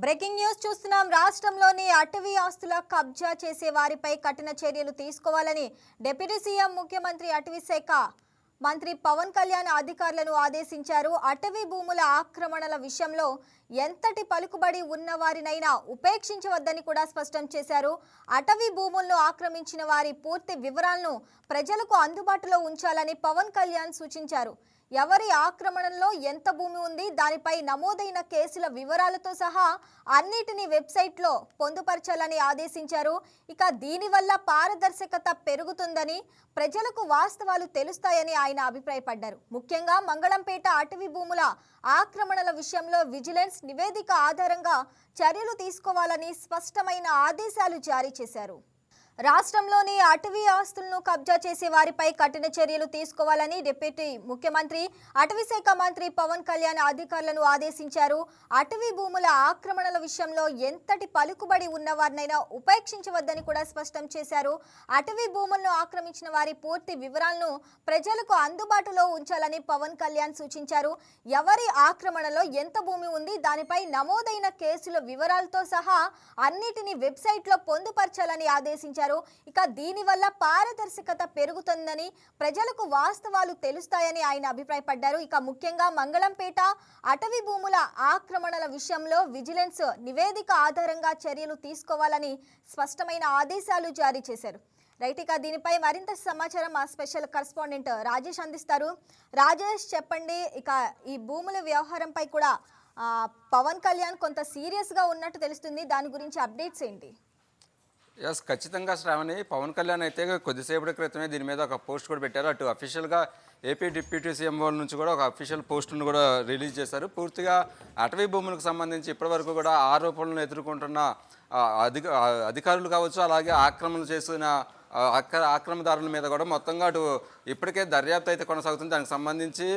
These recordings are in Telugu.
బ్రేకింగ్ న్యూస్ చూస్తున్నాం. రాష్ట్రంలోని అటవీ ఆస్తుల కబ్జా చేసే వారిపై కఠిన చర్యలు తీసుకోవాలని డిప్యూటీ సీఎం ముఖ్యమంత్రి అటవీ శాఖ మంత్రి పవన్ కళ్యాణ్ అధికారులను ఆదేశించారు. అటవీ భూముల ఆక్రమణల విషయంలో ఎంతటి పలుకుబడి ఉన్నవారినైనా ఉపేక్షించవద్దని కూడా స్పష్టం చేశారు. అటవీ భూములను ఆక్రమించిన వారి పూర్తి వివరాలను ప్రజలకు అందుబాటులో ఉంచాలని పవన్ కళ్యాణ్ సూచించారు. ఎవరి ఆక్రమణలో ఎంత భూమి ఉంది, దానిపై నమోదైన కేసుల వివరాలతో సహా అన్నిటినీ వెబ్సైట్లో పొందుపరచాలని ఆదేశించారు. ఇక దీనివల్ల పారదర్శకత పెరుగుతుందని, ప్రజలకు వాస్తవాలు తెలుస్తాయని ఆయన అభిప్రాయపడ్డారు. ముఖ్యంగా మంగళంపేట అటవీ భూముల ఆక్రమణల విషయంలో విజిలెన్స్ నివేదిక ఆధారంగా చర్యలు తీసుకోవాలని స్పష్టమైన ఆదేశాలు జారీ చేశారు. రాష్ట్రంలోని అటవీ ఆస్తులను కబ్జా చేసే వారిపై కఠిన చర్యలు తీసుకోవాలని డిప్యూటీ ముఖ్యమంత్రి అటవీ శాఖ మంత్రి పవన్ కళ్యాణ్ అధికారులను ఆదేశించారు. అటవీ భూముల ఆక్రమణల విషయంలో ఎంతటి పలుకుబడి ఉన్నవారినైనా ఉపేక్షించవద్దని కూడా స్పష్టం చేశారు. అటవీ భూములను ఆక్రమించిన వారి పూర్తి వివరాలను ప్రజలకు అందుబాటులో ఉంచాలని పవన్ కళ్యాణ్ సూచించారు. ఎవరి ఆక్రమణలో ఎంత భూమి ఉంది, దానిపై నమోదైన కేసుల వివరాలతో సహా అన్నిటినీ వెబ్సైట్లో పొందుపరచాలని ఆదేశించారు. ఇక దీనివల్ల పారదర్శకత పెరుగుతుందని, ప్రజలకు వాస్తవాలు తెలుస్తాయని ఆయన అభిప్రాయపడ్డారు. ఇక ముఖ్యంగా మంగళంపేట అటవీ భూముల ఆక్రమణల విషయంలో విజిలెన్స్ నివేదిక ఆధారంగా చర్యలు తీసుకోవాలని స్పష్టమైన ఆదేశాలు జారీ చేశారు. రైట్, ఇక దీనిపై మరింత సమాచారం మా స్పెషల్ కరెస్పాండెంట్ రాజేష్ అందిస్తారు. రాజేష్, చెప్పండి, ఇక ఈ భూముల వ్యవహారంపై కూడా పవన్ కళ్యాణ్ కొంత సీరియస్గా ఉన్నట్టు తెలుస్తుంది. దాని గురించి అప్డేట్స్ ఏంటి? ఎస్, ఖచ్చితంగా శ్రావణి. పవన్ కళ్యాణ్ అయితే కొద్దిసేపటి క్రితమే దీని మీద ఒక పోస్ట్ కూడా పెట్టారు. అటు అఫీషియల్గా ఏపీ డిప్యూటీ సీఎం వాళ్ళ నుంచి కూడా ఒక అఫీషియల్ పోస్టును కూడా రిలీజ్ చేశారు. పూర్తిగా అటవీ భూములకు సంబంధించి ఇప్పటివరకు కూడా ఆరోపణలను ఎదుర్కొంటున్న అధికారులు కావచ్చు, అలాగే ఆక్రమణలు చేసిన ఆక్రమణదారుల మీద కూడా మొత్తంగా అటు ఇప్పటికే దర్యాప్తు అయితే కొనసాగుతుంది. దానికి సంబంధించి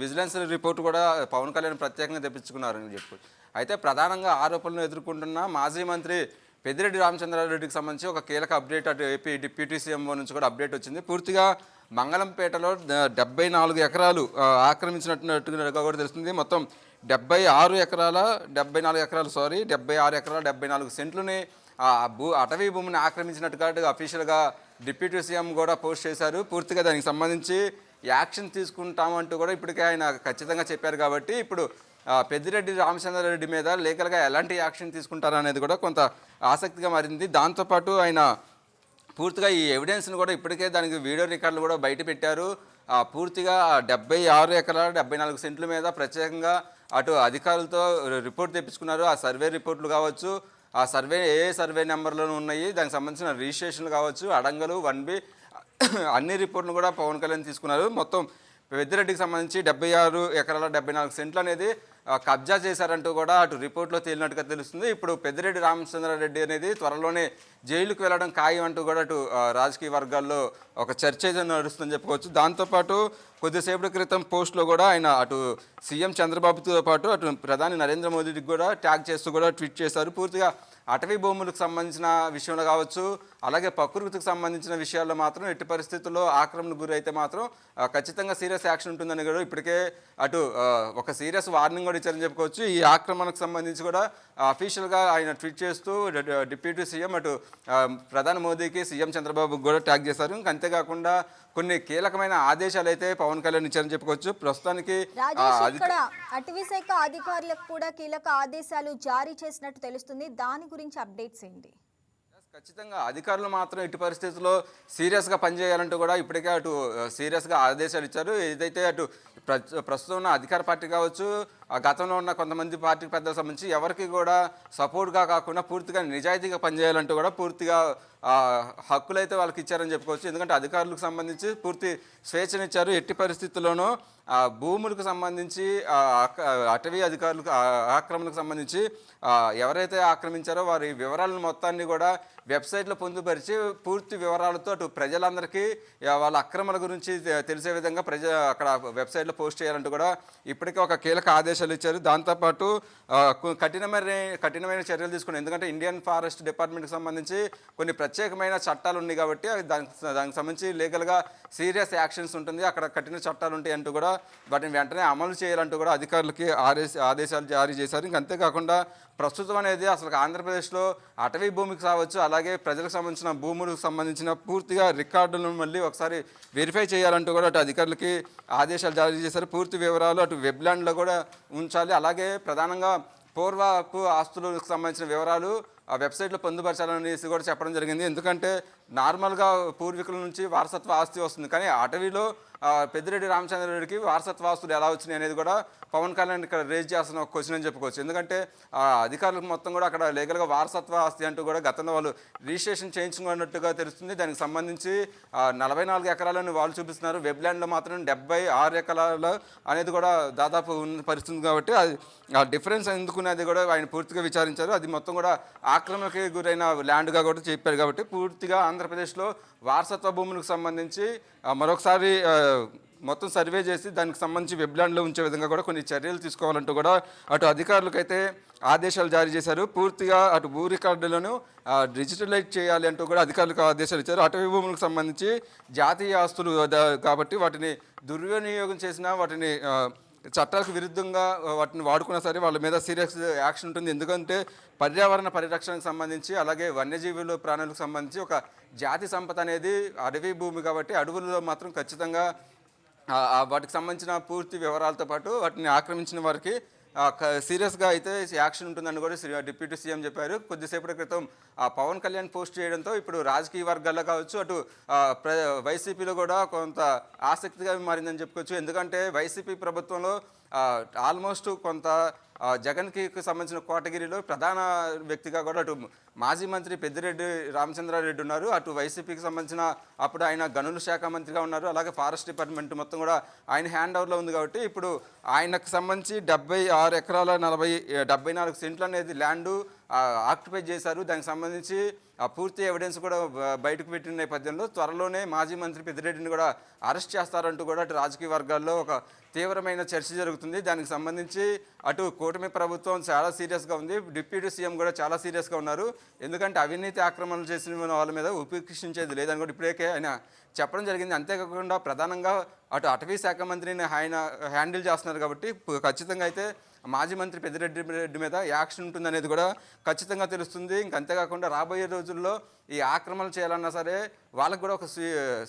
విజిలెన్స్ రిపోర్ట్ కూడా పవన్ కళ్యాణ్ ప్రత్యేకంగా తెప్పించుకున్నారని చెప్పి అయితే ప్రధానంగా ఆరోపణలను ఎదుర్కొంటున్న మాజీ మంత్రి పెద్దిరెడ్డి రామచంద్రారెడ్డికి సంబంధించి ఒక కీలక అప్డేట్ అటు ఏపీ డిప్యూటీ సీఎం నుంచి కూడా అప్డేట్ వచ్చింది. పూర్తిగా మంగళంపేటలో 74 ఎకరాలు ఆక్రమించినట్టుగా కూడా తెలుస్తుంది. మొత్తం 76 ఎకరాల 74 సెంట్లని అటవీ భూమిని ఆక్రమించినట్టుగా అఫీషియల్గా డిప్యూటీ సీఎం కూడా పోస్ట్ చేశారు. పూర్తిగా దానికి సంబంధించి యాక్షన్ తీసుకుంటామంటూ కూడా ఇప్పటికే ఆయన ఖచ్చితంగా చెప్పారు. కాబట్టి ఇప్పుడు పెద్దిరెడ్డి రామచంద్రారెడ్డి మీద లీగల్గా ఎలాంటి యాక్షన్ తీసుకుంటారనేది కూడా కొంత ఆసక్తిగా మారింది. దాంతోపాటు ఆయన పూర్తిగా ఈ ఎవిడెన్స్ని కూడా ఇప్పటికే దానికి వీడియో రికార్డులు కూడా బయట పెట్టారు. పూర్తిగా 76 ఎకరాల 74 సెంట్ల మీద ప్రత్యేకంగా అటు అధికారులతో రిపోర్ట్ తెప్పించుకున్నారు. ఆ సర్వే రిపోర్ట్లు కావచ్చు, ఆ సర్వే ఏ సర్వే నెంబర్లను ఉన్నాయి, దానికి సంబంధించిన రిజిస్ట్రేషన్లు కావచ్చు, అడంగలు 1B అన్ని రిపోర్ట్లు కూడా పవన్ కళ్యాణ్ తీసుకున్నారు. మొత్తం పెద్దిరెడ్డికి సంబంధించి 76 ఎకరాల 74 సెంట్లు అనేది కబ్జా చేశారంటూ కూడా అటు రిపోర్ట్లో తేలినట్టుగా తెలుస్తుంది. ఇప్పుడు పెద్దిరెడ్డి రామచంద్రారెడ్డి అనేది త్వరలోనే జైలుకు వెళ్ళడం ఖాయం అంటూ కూడా అటు రాజకీయ వర్గాల్లో ఒక చర్చ నడుస్తుందని చెప్పుకోవచ్చు. దాంతోపాటు కొద్దిసేపటి క్రితం పోస్ట్లో కూడా ఆయన అటు సీఎం చంద్రబాబుతో పాటు అటు ప్రధాని నరేంద్ర మోదీకి కూడా ట్యాగ్ చేస్తూ కూడా ట్వీట్ చేశారు. పూర్తిగా అటవీ భూములకు సంబంధించిన విషయంలో కావచ్చు, అలాగే ప్రకృతికి సంబంధించిన విషయాల్లో మాత్రం ఎట్టి పరిస్థితుల్లో ఆక్రమణకు గురైతే మాత్రం ఖచ్చితంగా సీరియస్ యాక్షన్ ఉంటుందని కూడా ఇప్పటికే అటు ఒక సీరియస్ వార్నింగ్ కూడా ఇచ్చారని చెప్పుకోవచ్చు. ఈ ఆక్రమణకు సంబంధించి కూడా అఫీషియల్గా ఆయన ట్వీట్ చేస్తూ డిప్యూటీ సీఎం అటు ప్రధాని మోదీకి, సీఎం చంద్రబాబుకి కూడా ట్యాగ్ చేశారు. ఇంకా అంతేకాకుండా కొన్ని కీలకమైన ఆదేశాలు అయితే పవన్ కళ్యాణ్ ఇచ్చారని చెప్పుకోవచ్చు. ప్రస్తుతానికి అటవీ శాఖ అధికారులకు కూడా కీలక ఆదేశాలు జారీ చేసినట్టు తెలుస్తుంది. దాని గురించి అప్డేట్స్ ఏంటి? ఖచ్చితంగా అధికారులు మాత్రం ఎట్టి పరిస్థితుల్లో సీరియస్గా పనిచేయాలంటూ కూడా ఇప్పటికే అటు సీరియస్గా ఆదేశాలు ఇచ్చారు. ఏదైతే అటు ప్రస్తుతం ఉన్న అధికార పార్టీ కావచ్చు, గతంలో ఉన్న కొంతమంది పార్టీ పెద్దలకు సంబంధించి ఎవరికి కూడా సపోర్ట్గా కాకుండా పూర్తిగా నిజాయితీగా పనిచేయాలంటూ కూడా పూర్తిగా హక్కులు అయితే వాళ్ళకి ఇచ్చారని చెప్పుకోవచ్చు. ఎందుకంటే అధికారులకు సంబంధించి పూర్తి స్వేచ్ఛనిచ్చారు. ఎట్టి పరిస్థితుల్లోనూ భూములకు సంబంధించి అటవీ అధికారులకు ఆక్రమణకు సంబంధించి ఎవరైతే ఆక్రమించారో వారి వివరాలను మొత్తాన్ని కూడా వెబ్సైట్లో పొందుపరిచి పూర్తి వివరాలతో అటు ప్రజలందరికీ వాళ్ళ అక్రమణ గురించి తెలిసే విధంగా అక్కడ వెబ్సైట్లో పోస్ట్ చేయాలంటూ కూడా ఇప్పటికే ఒక కీలక ఆదేశాలు ఇచ్చారు. దాంతోపాటు కఠినమైన చర్యలు తీసుకున్నారు. ఎందుకంటే ఇండియన్ ఫారెస్ట్ డిపార్ట్మెంట్కి సంబంధించి కొన్ని ప్రత్యేకమైన చట్టాలు ఉన్నాయి కాబట్టి దానికి సంబంధించి లీగల్గా సీరియస్ యాక్షన్స్ ఉంటుంది. అక్కడ కఠిన చట్టాలు ఉంటాయి అంటూ కూడా వాటిని వెంటనే అమలు చేయాలంటూ కూడా అధికారులకి ఆదేశాలు జారీ చేశారు. ఇంక అంతేకాకుండా ప్రస్తుతం అనేది అసలు ఆంధ్రప్రదేశ్లో అటవీ భూమికి కావచ్చు, అలాగే ప్రజలకు సంబంధించిన భూములకు సంబంధించిన పూర్తిగా రికార్డులను మళ్ళీ ఒకసారి వెరిఫై చేయాలంటూ కూడా అటు అధికారులకి ఆదేశాలు జారీ చేశారు. పూర్తి వివరాలు అటు వెబ్లాండ్లో కూడా ఉంచాలి, అలాగే ప్రధానంగా పూర్వపు ఆస్తులకు సంబంధించిన వివరాలు ఆ వెబ్సైట్లో పొందుపరచాలనేసి కూడా చెప్పడం జరిగింది. ఎందుకంటే నార్మల్గా పూర్వీకుల నుంచి వారసత్వ ఆస్తి వస్తుంది, కానీ అటవీలో పెద్దిరెడ్డి రామచంద్రారెడ్డికి వారసత్వ ఆస్తులు ఎలా వచ్చినాయి అనేది కూడా పవన్ కళ్యాణ్ ఇక్కడ రేజ్ చేస్తున్న ఒక క్వశ్చన్ అని చెప్పుకోవచ్చు. ఎందుకంటే అధికారులకు మొత్తం కూడా అక్కడ లీగల్గా వారసత్వ ఆస్తి అంటూ కూడా గతంలో వాళ్ళు రిజిస్ట్రేషన్ చేయించుకున్నట్టుగా తెలుస్తుంది. దానికి సంబంధించి 44 ఎకరాలను వాళ్ళు చూపిస్తున్నారు. వెబ్లాండ్లో మాత్రం 76 ఎకరాలు అనేది కూడా దాదాపు ఉన్న పరిస్థితి కాబట్టి అది ఆ డిఫరెన్స్ ఎందుకున్నది కూడా ఆయన పూర్తిగా విచారించారు. అది మొత్తం కూడా ఆక్రమణకి గురైన ల్యాండ్గా కూడా చెప్పారు. కాబట్టి పూర్తిగా ఆంధ్రప్రదేశ్లో వారసత్వ భూములకు సంబంధించి మరొకసారి మొత్తం సర్వే చేసి దానికి సంబంధించి వెబ్లాండ్లో ఉంచే విధంగా కూడా కొన్ని చర్యలు తీసుకోవాలంటూ కూడా అటు అధికారులకైతే ఆదేశాలు జారీ చేశారు. పూర్తిగా అటు భూ రికార్డులను డిజిటలైజ్ చేయాలి అంటూ కూడా అధికారులకు ఆదేశాలు ఇచ్చారు. అటవీ భూములకు సంబంధించి జాతీయ ఆస్తులు కాబట్టి వాటిని దుర్వినియోగం చేసినా, వాటిని చట్టాలకు విరుద్ధంగా వాటిని వాడుకున్నా సరే వాళ్ళ మీద సీరియస్ యాక్షన్ ఉంటుంది. ఎందుకంటే పర్యావరణ పరిరక్షణకు సంబంధించి, అలాగే వన్యజీవులు ప్రాణులకు సంబంధించి ఒక జాతి సంపద అనేది అడవి భూమి కాబట్టి అడవుల్లో మాత్రం ఖచ్చితంగా వాటికి సంబంధించిన పూర్తి వివరాలతో పాటు వాటిని ఆక్రమించిన వారికి సీరియస్గా అయితే యాక్షన్ ఉంటుందని కూడా డిప్యూటీ సీఎం చెప్పారు. కొద్దిసేపటి క్రితం పవన్ కళ్యాణ్ పోస్ట్ చేయడంతో ఇప్పుడు రాజకీయ వర్గాల్లో కావచ్చు, అటు వైసీపీలో కూడా కొంత ఆసక్తిగా మారిందని చెప్పుకోవచ్చు. ఎందుకంటే వైసీపీ ప్రభుత్వంలో ఆల్మోస్ట్ కొంత జగన్కి సంబంధించిన కోటగిరిలో ప్రధాన వ్యక్తిగా కూడా అటు మాజీ మంత్రి పెద్దిరెడ్డి రామచంద్రారెడ్డి ఉన్నారు. అటు వైసీపీకి సంబంధించిన అప్పుడు ఆయన గనుల శాఖ మంత్రిగా ఉన్నారు. అలాగే ఫారెస్ట్ డిపార్ట్మెంట్ మొత్తం కూడా ఆయన హ్యాండ్ ఓవర్లో ఉంది. కాబట్టి ఇప్పుడు ఆయనకు సంబంధించి 76 ఎకరాల 74 సెంట్లు అనేది ల్యాండు ఆక్యుపై చేశారు. దానికి సంబంధించి పూర్తి ఎవిడెన్స్ కూడా బయటకు పెట్టిన నేపథ్యంలో త్వరలోనే మాజీ మంత్రి పెద్దిరెడ్డిని కూడా అరెస్ట్ చేస్తారంటూ కూడా అటు రాజకీయ వర్గాల్లో ఒక తీవ్రమైన చర్చ జరుగుతుంది. దానికి సంబంధించి అటు కూటమి ప్రభుత్వం చాలా సీరియస్గా ఉంది, డిప్యూటీ సీఎం కూడా చాలా సీరియస్గా ఉన్నారు. ఎందుకంటే అవినీతి ఆక్రమణలు చేసిన వాళ్ళ మీద ఉపేక్షించేది లేదని కూడా ఇప్పటికే ఆయన చెప్పడం జరిగింది. అంతేకాకుండా ప్రధానంగా అటు అటవీ శాఖ మంత్రిని ఆయన హ్యాండిల్ చేస్తున్నారు. కాబట్టి ఖచ్చితంగా అయితే మాజీ మంత్రి పెద్దిరెడ్డి మీద యాక్షన్ ఉంటుందనేది కూడా ఖచ్చితంగా తెలుస్తుంది. అంతేకాకుండా రాబోయే రోజుల్లో ఈ ఆక్రమణలు చేయాలన్నా సరే వాళ్ళకు కూడా ఒక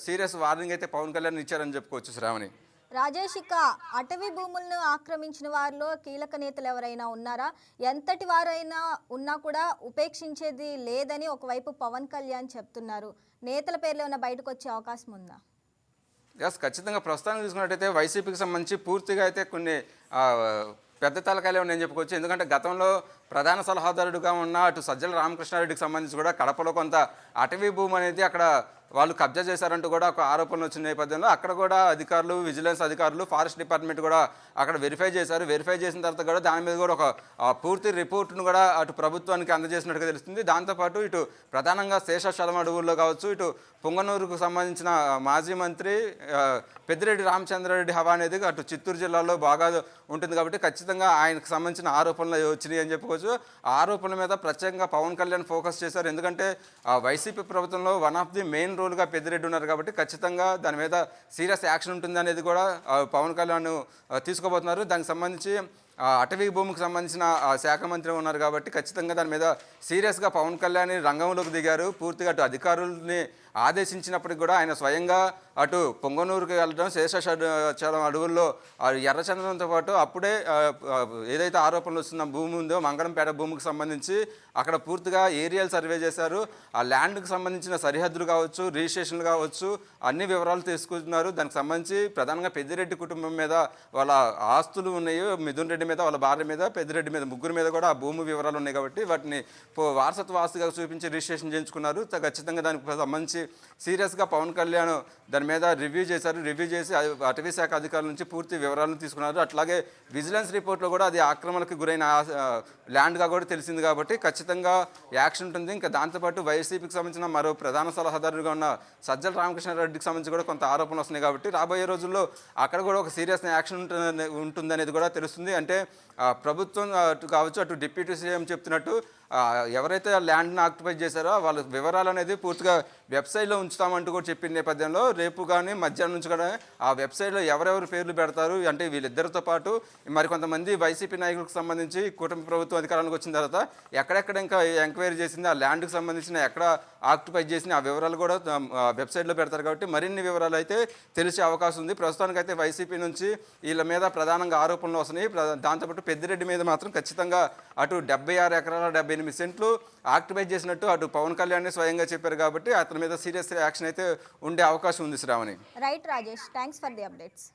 సీరియస్ వార్నింగ్ అయితే పవన్ కళ్యాణ్ ఇచ్చారని చెప్పుకోవచ్చు. శ్రావణి, రాజేష్, ఇక అటవీ భూములను ఆక్రమించిన వారిలో కీలక నేతలు ఎవరైనా ఉన్నారా? ఎంతటి వారైనా ఉన్నా కూడా ఉపేక్షించేది లేదని ఒకవైపు పవన్ కళ్యాణ్ చెప్తున్నారు. నేతల పేర్లు ఏమైనా బయటకు వచ్చే అవకాశం ఉందా? ఖచ్చితంగా ప్రస్తుతానికి చూసుకున్నట్టయితే వైసీపీకి సంబంధించి పూర్తిగా అయితే కొన్ని పెద్ద తలకాయలే నేను చెప్పుకోవచ్చు. ఎందుకంటే గతంలో ప్రధాన సలహాదారుడుగా ఉన్న అటు సజ్జల రామకృష్ణారెడ్డికి సంబంధించి కూడా కడపలో కొంత అటవీ భూమి అనేది అక్కడ వాళ్ళు కబ్జా చేశారంటూ కూడా ఒక ఆరోపణలు వచ్చిన నేపథ్యంలో అక్కడ కూడా అధికారులు, విజిలెన్స్ అధికారులు, ఫారెస్ట్ డిపార్ట్మెంట్ కూడా అక్కడ వెరిఫై చేశారు. వెరిఫై చేసిన తర్వాత కూడా దాని మీద కూడా ఒక పూర్తి రిపోర్ట్ను కూడా అటు ప్రభుత్వానికి అందజేసినట్టుగా తెలుస్తుంది. దాంతోపాటు ఇటు ప్రధానంగా శేషాచలం అడవుల్లో కావచ్చు, ఇటు పొంగనూరుకు సంబంధించిన మాజీ మంత్రి పెద్దిరెడ్డి రామచంద్రారెడ్డి హవా అనేది అటు చిత్తూరు జిల్లాలో బాగా ఉంటుంది. కాబట్టి ఖచ్చితంగా ఆయనకు సంబంధించిన ఆరోపణలు వచ్చినాయి అని చెప్పుకోవచ్చు. ఆరోపణల మీద ప్రత్యేకంగా పవన్ కళ్యాణ్ ఫోకస్ చేశారు. ఎందుకంటే వైసీపీ ప్రభుత్వంలో వన్ ఆఫ్ ది మెయిన్ రోల్గా పెద్దిరెడ్డి ఉన్నారు. కాబట్టి ఖచ్చితంగా దాని మీద సీరియస్ యాక్షన్ ఉంటుంది అనేది కూడా పవన్ కళ్యాణ్ తీసుకోబోతున్నారు. దానికి సంబంధించి అటవీ భూమికి సంబంధించిన శాఖ మంత్రి ఉన్నారు. కాబట్టి ఖచ్చితంగా దాని మీద సీరియస్గా పవన్ కళ్యాణ్ రంగంలోకి దిగారు. పూర్తిగా అటు అధికారుల్ని ఆదేశించినప్పటికి కూడా ఆయన స్వయంగా అటు పొంగనూరుకి వెళ్ళడం, శేషాచలం అడవుల్లో ఎర్రచందనంతో పాటు అప్పుడే ఏదైతే ఆరోపణలు వస్తున్న భూమి ఉందో మంగళంపేట భూమికి సంబంధించి అక్కడ పూర్తిగా ఏరియాలు సర్వే చేశారు. ఆ ల్యాండ్కి సంబంధించిన సరిహద్దులు కావచ్చు, రిజిస్ట్రేషన్లు కావచ్చు, అన్ని వివరాలు తీసుకుంటున్నారు. దానికి సంబంధించి ప్రధానంగా పెద్దిరెడ్డి కుటుంబం మీద వాళ్ళ ఆస్తులు ఉన్నాయి, మిథున్ రెడ్డి మీద, వాళ్ళ భార్య మీద, పెద్దిరెడ్డి మీద, ముగ్గురు మీద కూడా ఆ భూమి వివరాలు ఉన్నాయి. కాబట్టి వాటిని వారసత్వ ఆస్తిగా చూపించి రిజిస్ట్రేషన్ చేయించుకున్నారు. ఖచ్చితంగా దానికి సంబంధించి సీరియస్గా పవన్ కళ్యాణ్ దాని మీద రివ్యూ చేశారు. రివ్యూ చేసి అటవీ శాఖ అధికారుల నుంచి పూర్తి వివరాలను తీసుకున్నారు. అట్లాగే విజిలెన్స్ రిపోర్ట్లో కూడా అది ఆక్రమణకు గురైన ల్యాండ్గా కూడా తెలిసింది. కాబట్టి ఖచ్చితంగా యాక్షన్ ఉంటుంది. ఇంకా దాంతోపాటు వైసీపీకి సంబంధించిన మరో ప్రధాన సలహాదారుగా ఉన్న సజ్జల రామకృష్ణారెడ్డికి సంబంధించి కూడా కొంత ఆరోపణలు వస్తున్నాయి. కాబట్టి రాబోయే రోజుల్లో అక్కడ కూడా ఒక సీరియస్ యాక్షన్ ఉంటుందనేది కూడా తెలుస్తుంది. అంటే ప్రభుత్వం కావచ్చు, అటు డిప్యూటీ సీఎం చెప్తున్నట్టు ఎవరైతే ఆ ల్యాండ్ని ఆక్యుపై చేశారో వాళ్ళ వివరాలు అనేది పూర్తిగా వెబ్సైట్లో ఉంచుతామంటూ కూడా చెప్పిన నేపథ్యంలో రేపు కానీ మధ్యాహ్నం నుంచి కూడా ఆ వెబ్సైట్లో ఎవరెవరు పేర్లు పెడతారు అంటే వీళ్ళిద్దరితో పాటు మరికొంతమంది వైసీపీ నాయకులకు సంబంధించి కూటమి ప్రభుత్వం అధికారంలోకి వచ్చిన తర్వాత ఎక్కడెక్కడ ఇంకా ఎంక్వైరీ చేసింది, ఆ ల్యాండ్కి సంబంధించిన ఎక్కడ ఆక్యుపై చేసిన ఆ వివరాలు కూడా వెబ్సైట్లో పెడతారు కాబట్టి మరిన్ని వివరాలు అయితే తెలిసే అవకాశం ఉంది. ప్రస్తుతానికైతే వైసీపీ నుంచి వీళ్ళ మీద ప్రధానంగా ఆరోపణలు వస్తున్నాయి. దాంతోపాటు పెద్దిరెడ్డి మీద మాత్రం ఖచ్చితంగా అటు 76 ఎకరాల 78 సెంట్లు ఆక్యుపై చేసినట్టు అటు పవన్ కళ్యాణ్ స్వయంగా చెప్పారు కాబట్టి అతని మీద సీరియస్ యాక్షన్ అయితే ఉండే అవకాశం ఉంది Shravani. Right Rajesh, thanks for the updates.